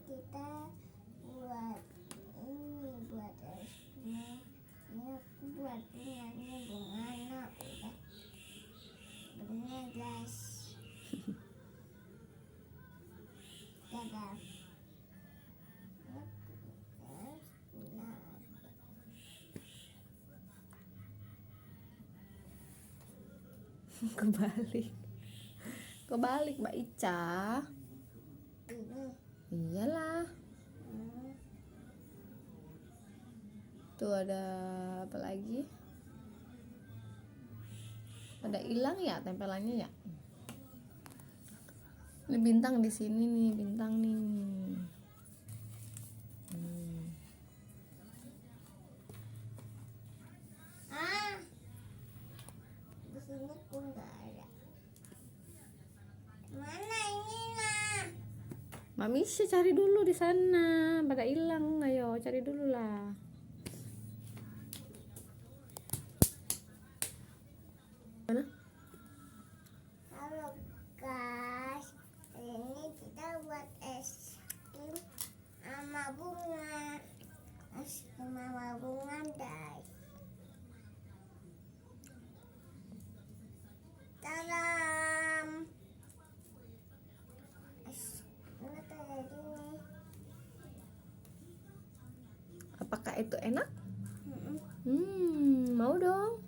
kita buat ini, buat esnya. Ini aku buat bunganya bunga anak udah bener guys. Dadah. Kebalik Mbak Ica. Ini. Iyalah. Tuh ada apa lagi? Ada hilang ya tempelannya ya? Ini bintang di sini nih, bintang nih. Di sini pun nggak ada. Mana ini lah? Mami sih cari dulu di sana, pada hilang. Ayo cari dulu lah. Mana? Halo guys, ini kita buat es krim sama bunga. Es krim sama bunga guys. Dalam es ini kayak gini. Apakah itu enak? Mm-mm. Mau dong.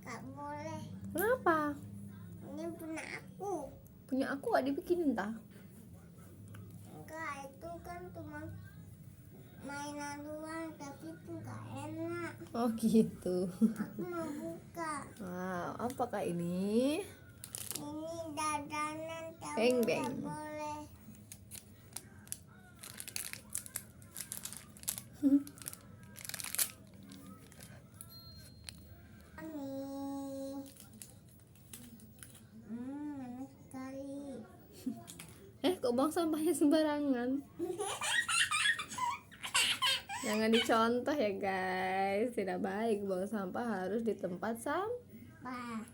Gak boleh. Kenapa? Ini punya aku. Punya aku gak dibikinin tah? Enggak, itu kan cuma mainan doang, tapi itu gak enak. Oh gitu. Aku mau buka. Wow, apakah ini? Ini dadanan, kamu Beng, beng. gak boleh. Nih. Enak sekali. Kok buang sampahnya sembarangan? Jangan dicontoh ya guys. Tidak baik buang sampah, harus di tempat sampah. Pak.